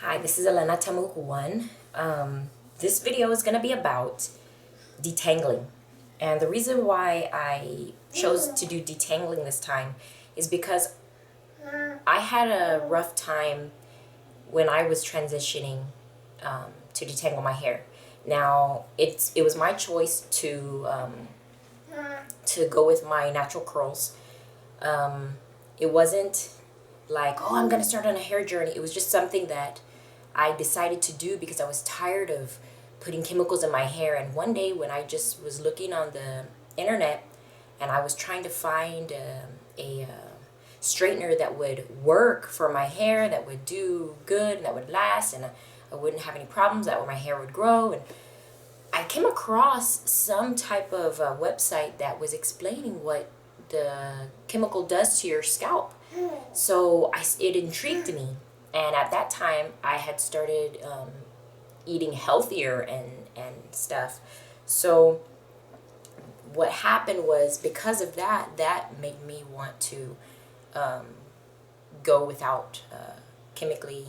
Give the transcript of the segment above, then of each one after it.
Hi, this is Elena Tamuhuan. This video is going to be about detangling. And the reason why I chose to do detangling this time is because I had a rough time when I was transitioning to detangle my hair. Now, it was my choice to go with my natural curls. It wasn't like, oh, I'm going to start on a hair journey. It was just something that I decided to do because I was tired of putting chemicals in my hair. And one day when I just was looking on the internet and I was trying to find a straightener that would work for my hair, that would do good and that would last, and I wouldn't have any problems, that way my hair would grow. And I came across some type of website that was explaining what the chemical does to your scalp. So it intrigued me. And at that time, I had started eating healthier and stuff. So what happened was, because of that, that made me want to go without chemically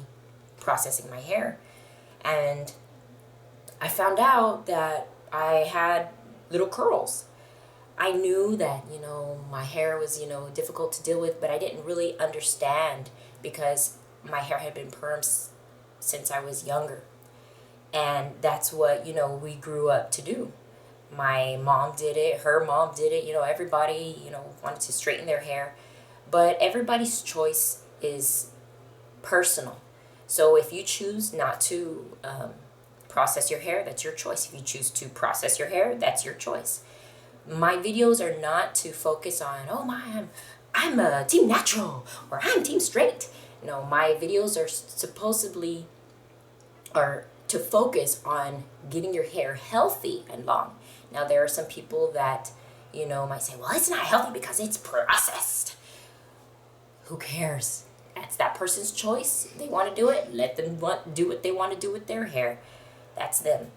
processing my hair. And I found out that I had little curls. I knew that, my hair was, difficult to deal with, but I didn't really understand because my hair had been permed since I was younger. And that's what, we grew up to do. My mom did it, her mom did it, everybody, wanted to straighten their hair. But everybody's choice is personal. So if you choose not to process your hair, that's your choice. If you choose to process your hair, that's your choice. My videos are not to focus on, I'm a team natural or I'm team straight. No, my videos are supposedly are to focus on getting your hair healthy and long. Now there are some people that, might say, well, it's not healthy because it's processed. Who cares? That's that person's choice. They want to do it. Let them do what they want to do with their hair. That's them.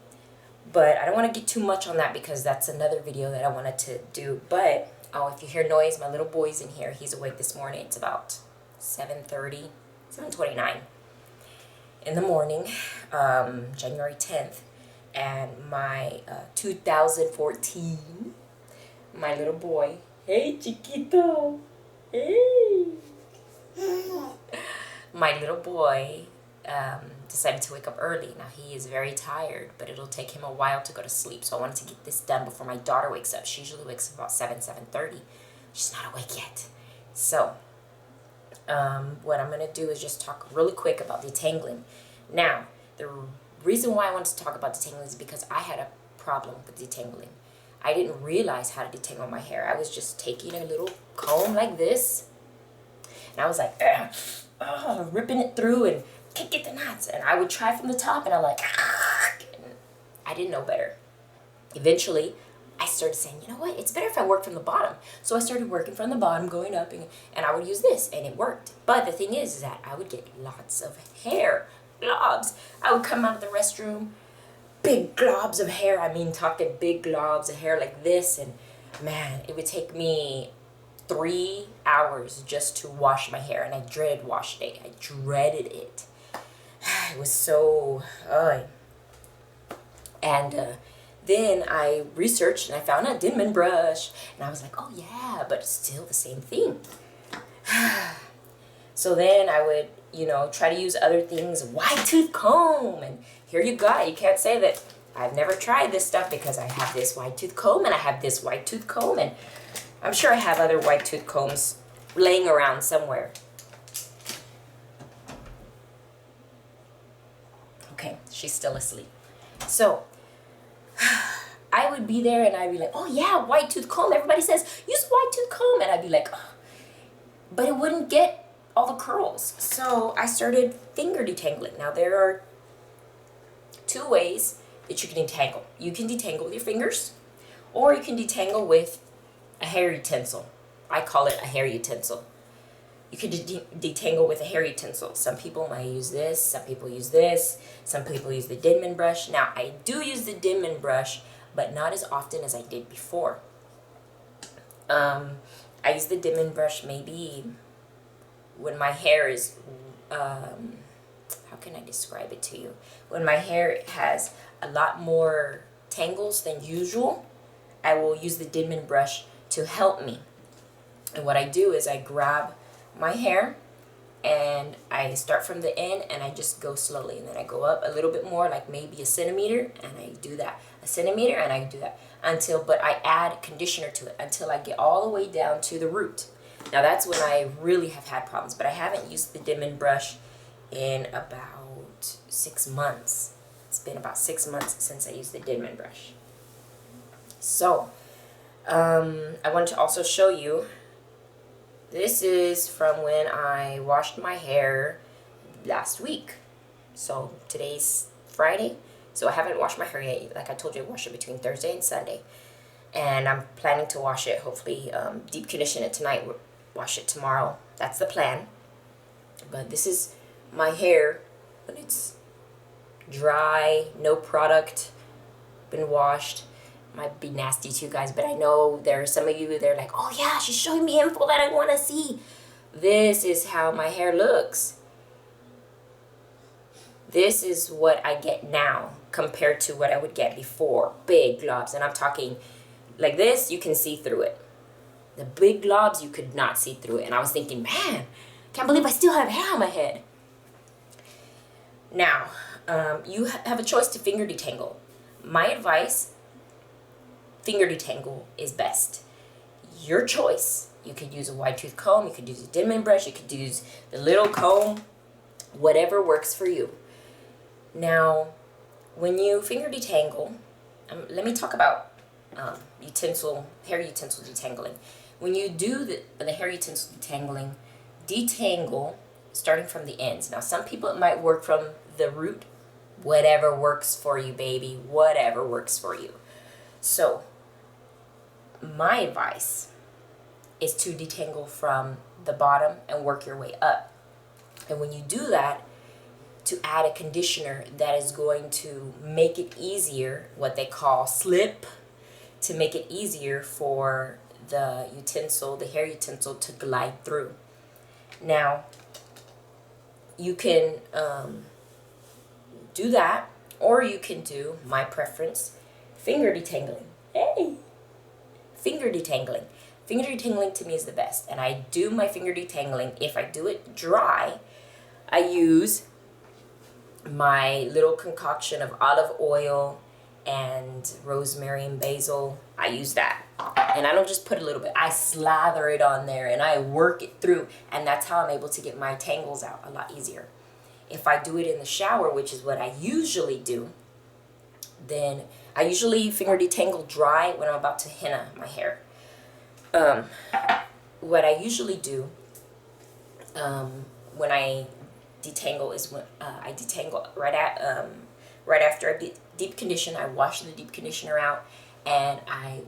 But I don't want to get too much on that because that's another video that I wanted to do. But, if you hear noise, my little boy's in here. He's awake this morning. It's about 7:30, 7:29 in the morning, January 10th. And my 2014, my little boy, hey, chiquito, hey. My little boy decided to wake up early. Now he is very tired, but it'll take him a while to go to sleep. So I wanted to get this done before my daughter wakes up. She usually wakes up about 7:30. She's not awake yet. So what I'm going to do is just talk really quick about detangling. Now, the reason why I wanted to talk about detangling is because I had a problem with detangling. I didn't realize how to detangle my hair. I was just taking a little comb like this, and I was like, ripping it through and can't get the knots. And I would try from the top, and I'm like, and I didn't know better. Eventually, I started saying, you know what, it's better if I work from the bottom. So I started working from the bottom, going up, and I would use this, and it worked. But the thing is that I would get lots of hair, globs. I would come out of the restroom, big globs of hair. I mean, talking big globs of hair like this, and man, it would take me 3 hours just to wash my hair, and I dreaded wash day. I dreaded it. It was so, and then I researched and I found a Denman brush, and I was like, oh yeah, but it's still the same thing. So then I would, try to use other things, wide tooth comb, and here you go. You can't say that I've never tried this stuff because I have this wide tooth comb and I have this wide tooth comb, and I'm sure I have other wide tooth combs laying around somewhere. Okay, she's still asleep. So I would be there and I'd be like, oh yeah, white tooth comb. Everybody says, use white tooth comb. And I'd be like, oh. But it wouldn't get all the curls. So I started finger detangling. Now there are 2 ways that you can detangle. You can detangle with your fingers, or you can detangle with a hair utensil. I call it a hair utensil. You could detangle with a hair utensil. Some people might use this, some people use this, some people use the Denman brush. Now, I do use the Denman brush, but not as often as I did before. I use the Denman brush maybe when my hair is, how can I describe it to you? When my hair has a lot more tangles than usual, I will use the Denman brush to help me. And what I do is I grab my hair and I start from the end and I just go slowly, and then I go up a little bit more, like maybe a centimeter, and I do that, a centimeter, and I do that but I add conditioner to it until I get all the way down to the root. Now that's when I really have had problems, but I haven't used the Denman brush in about 6 months. It's been about 6 months since I used the Denman brush. So I wanted to also show you, this is from when I washed my hair last week. So today's Friday, so I haven't washed my hair yet. Like I told you, I wash it between Thursday and Sunday, and I'm planning to wash it, hopefully deep condition it tonight, wash it tomorrow. That's the plan. But this is my hair when it's dry, no product, been washed. Might be nasty to you guys, but I know there are some of you, they're like, oh yeah, she's showing me info that I want to see. This is how my hair looks. This is what I get now compared to what I would get before. Big globs, and I'm talking like this, you can see through it. The big globs, you could not see through it. And I was thinking, man, can't believe I still have hair on my head. Now, you have a choice to finger detangle. My advice, finger detangle is best. Your choice. You could use a wide tooth comb, you could use a Denman brush, you could use the little comb, whatever works for you. Now, when you finger detangle, let me talk about hair utensil detangling. When you do the hair utensil detangling, detangle starting from the ends. Now, some people, it might work from the root. Whatever works for you, baby. Whatever works for you. So, my advice is to detangle from the bottom and work your way up. And when you do that, to add a conditioner that is going to make it easier, what they call slip, to make it easier for the hair utensil to glide through. Now, you can do that, or you can do, my preference, finger detangling. Hey! Finger detangling. Finger detangling to me is the best, and I do my finger detangling. If I do it dry, I use my little concoction of olive oil and rosemary and basil. I use that, and I don't just put a little bit, I slather it on there and I work it through, and that's how I'm able to get my tangles out a lot easier. If I do it in the shower, which is what I usually do, then I usually finger detangle dry when I'm about to henna my hair. What I usually do when I detangle is when I detangle right after I deep condition. I wash the deep conditioner out, and I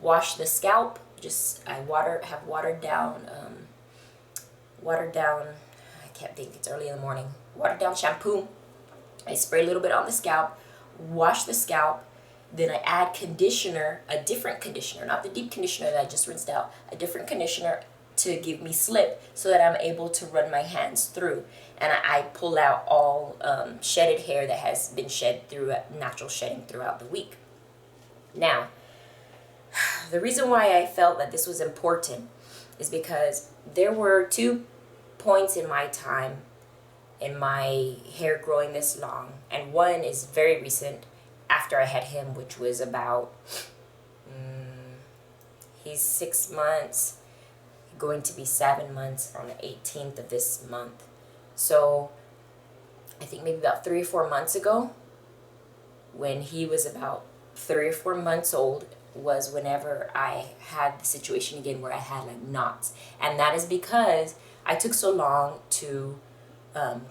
wash the scalp. I have watered down. I can't think. It's early in the morning. Watered down shampoo. I spray a little bit on the scalp. Wash the scalp. Then I add conditioner, a different conditioner, not the deep conditioner that I just rinsed out, a different conditioner to give me slip so that I'm able to run my hands through. And I pull out all shedded hair that has been shed through natural shedding throughout the week. Now, the reason why I felt that this was important is because there were 2 points in my time in my hair growing this long, and one is very recent, after I had him, which was about, he's 6 months, going to be 7 months on the 18th of this month. So I think maybe about 3 or 4 months ago, when he was about 3 or 4 months old, was whenever I had the situation again where I had like knots. And that is because I took so long to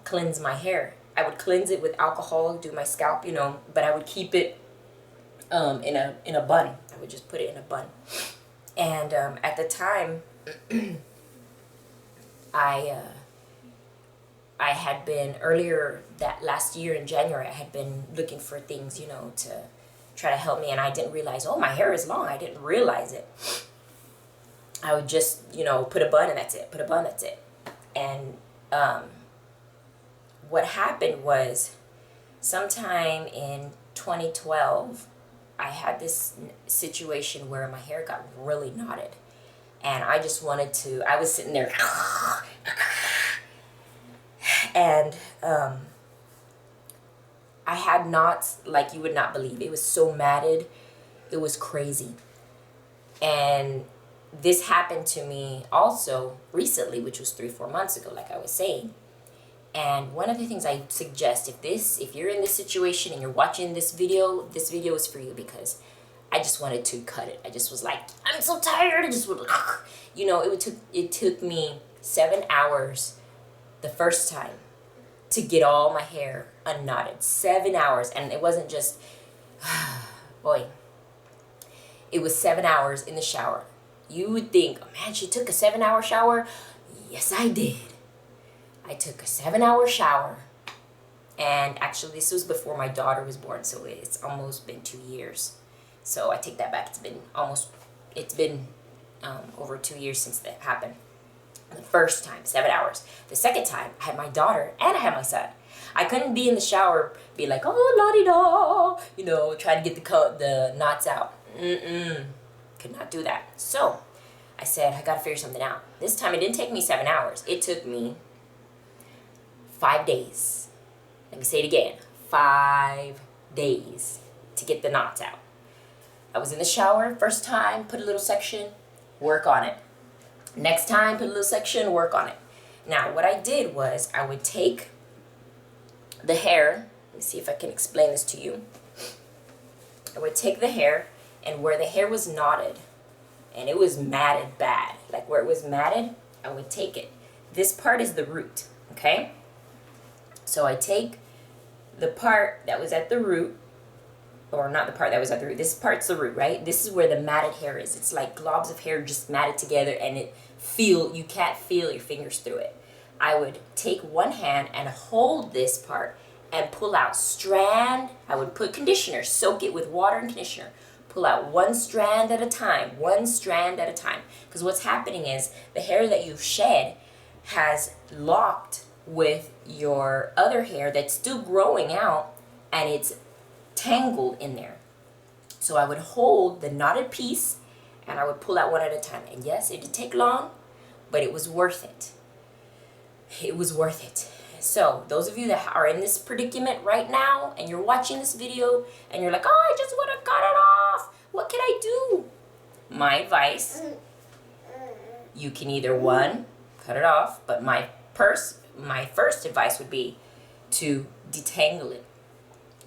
cleanse my hair. I would cleanse it with alcohol, do my scalp, but I would keep it in a bun. I would just put it in a bun. And at the time, I had been, earlier that last year in January, I had been looking for things, to try to help me, and I didn't realize, oh, my hair is long. I didn't realize it. I would just, put a bun and that's it. Put a bun, that's it. And what happened was sometime in 2012, I had this situation where my hair got really knotted. And I just wanted to, I was sitting there, and I had knots like you would not believe. It was so matted. It was crazy. And this happened to me also recently, which was 3-4 months ago, like I was saying. And one of the things I suggest, if you're in this situation and you're watching this video is for you, because I just wanted to cut it. I just was like, I'm so tired. I just would, it took me 7 hours the first time to get all my hair unknotted. 7 hours. And it wasn't just, boy, it was 7 hours in the shower. You would think, oh man, she took a 7-hour shower. Yes, I did. I took a 7-hour shower. And actually, this was before my daughter was born, so it's almost been 2 years. So I take that back. It's been over 2 years since that happened. The first time, 7 hours. The second time, I had my daughter and I had my son. I couldn't be in the shower, be like, oh, la-di-da, try to get the knots out. Could not do that. So I said, I gotta figure something out. This time it didn't take me 7 hours. It took me 5 days. Let me say it again. 5 days to get the knots out. I was in the shower, first time, put a little section, work on it. Next time, put a little section, work on it. Now, what I did was I would take the hair. Let me see if I can explain this to you. I would take the hair, and where the hair was knotted, and it was matted bad, like where it was matted, I would take it. This part is the root, okay? So I take the part that was at the root, or not the part that was at the root, this part's the root, right? This is where the matted hair is. It's like globs of hair just matted together, and you can't feel your fingers through it. I would take one hand and hold this part and pull out strand. I would put conditioner, soak it with water and conditioner. Pull out one strand at a time, Because what's happening is the hair that you've shed has locked with your other hair that's still growing out, and it's tangled in there. So I would hold the knotted piece and I would pull out one at a time. And yes, it did take long, but it was worth it. It was worth it. So those of you that are in this predicament right now and you're watching this video and you're like, oh, I just want to cut it off. What can I do? My advice, you can either one, cut it off, but my first advice would be to detangle it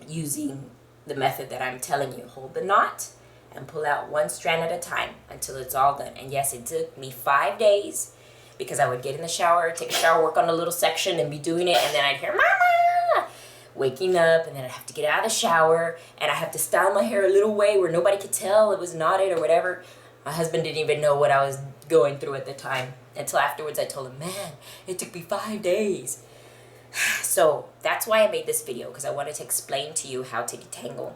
using the method that I'm telling you. Hold the knot and pull out one strand at a time until it's all done. And yes, it took me 5 days, because I would get in the shower, take a shower, work on a little section, and be doing it, and then I'd hear, Mama! Waking up, and then I'd have to get out of the shower, and I have to style my hair a little way where nobody could tell it was knotted or whatever. My husband didn't even know what I was going through at the time. Until afterwards I told him, man, it took me 5 days. So that's why I made this video, because I wanted to explain to you how to detangle,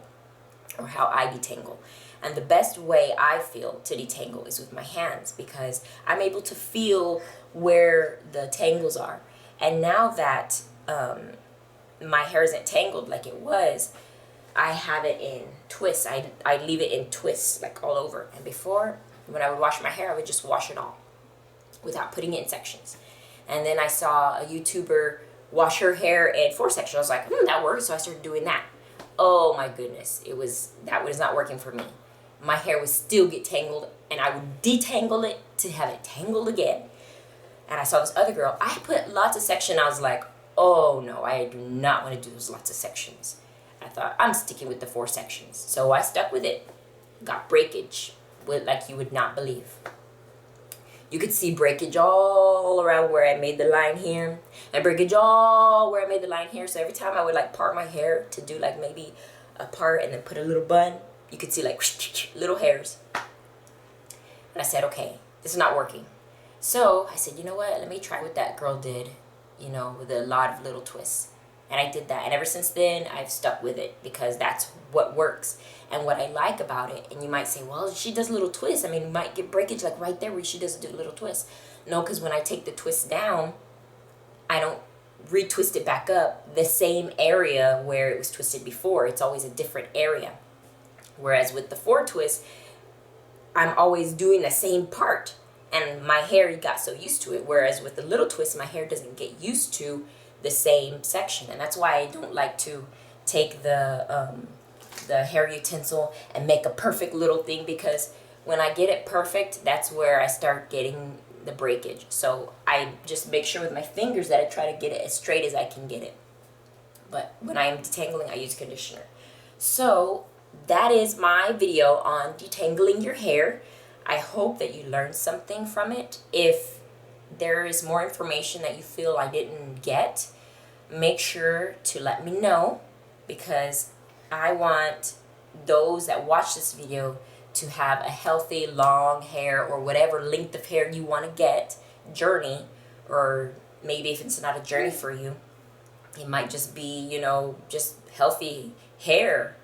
or how I detangle. And the best way I feel to detangle is with my hands, because I'm able to feel where the tangles are. And now that my hair isn't tangled like it was, I have it in twists. I leave it in twists, like all over. And before, when I would wash my hair, I would just wash it all without putting it in sections. And then I saw a YouTuber wash her hair in 4 sections. I was like, that works. So I started doing that. Oh my goodness, that was not working for me. My hair would still get tangled, and I would detangle it to have it tangled again. And I saw this other girl. I put lots of sections. I was like, oh no, I do not want to do those lots of sections. I thought, I'm sticking with the 4 sections. So I stuck with it. Got breakage, like you would not believe. You could see breakage all around where I made the line here, and breakage all where I made the line here. So every time I would like part my hair to do like maybe a part and then put a little bun, you could see like little hairs. And I said, okay, this is not working. So I said, you know what? Let me try what that girl did, with a lot of little twists. And I did that. And ever since then, I've stuck with it, because that's what works. And what I like about it, and you might say, well, she does little twists. I mean, you might get breakage like right there where she doesn't do little twists. No, because when I take the twist down, I don't retwist it back up the same area where it was twisted before. It's always a different area. Whereas with the forward twist, I'm always doing the same part, and my hair got so used to it. Whereas with the little twist, my hair doesn't get used to the same section, and that's why I don't like to take the hair utensil and make a perfect little thing, because when I get it perfect, that's where I start getting the breakage. So I just make sure with my fingers that I try to get it as straight as I can get it. But when I am detangling, I use conditioner. So that is my video on detangling your hair. I hope that you learned something from it. If there is more information that you feel I didn't get, make sure to let me know, because I want those that watch this video to have a healthy long hair, or whatever length of hair you want to get, journey, or maybe if it's not a journey for you, it might just be, you know, just healthy hair.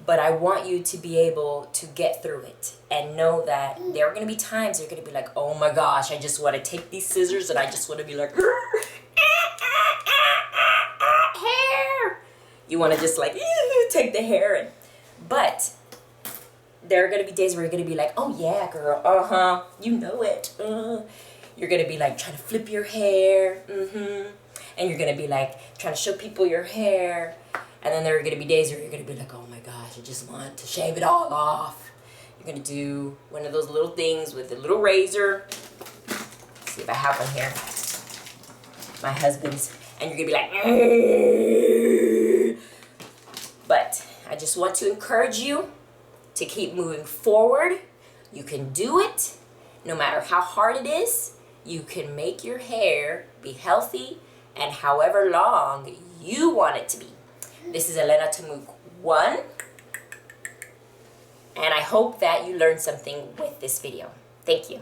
But I want you to be able to get through it and know that there are going to be times you're going to be like, oh my gosh, I just want to take these scissors and I just want to be like, hair. You want to just like, take the hair. And, but there are going to be days where you're going to be like, oh yeah, girl, you know it. You're going to be like trying to flip your hair. And you're going to be like trying to show people your hair. And then there are going to be days where you're going to be like, oh my gosh, I just want to shave it all off. You're going to do one of those little things with a little razor. Let's see if I have one here. My husband's. And you're going to be like, but I just want to encourage you to keep moving forward. You can do it. No matter how hard it is, you can make your hair be healthy and however long you want it to be. This is Elena Tamuk 1, and I hope that you learned something with this video. Thank you.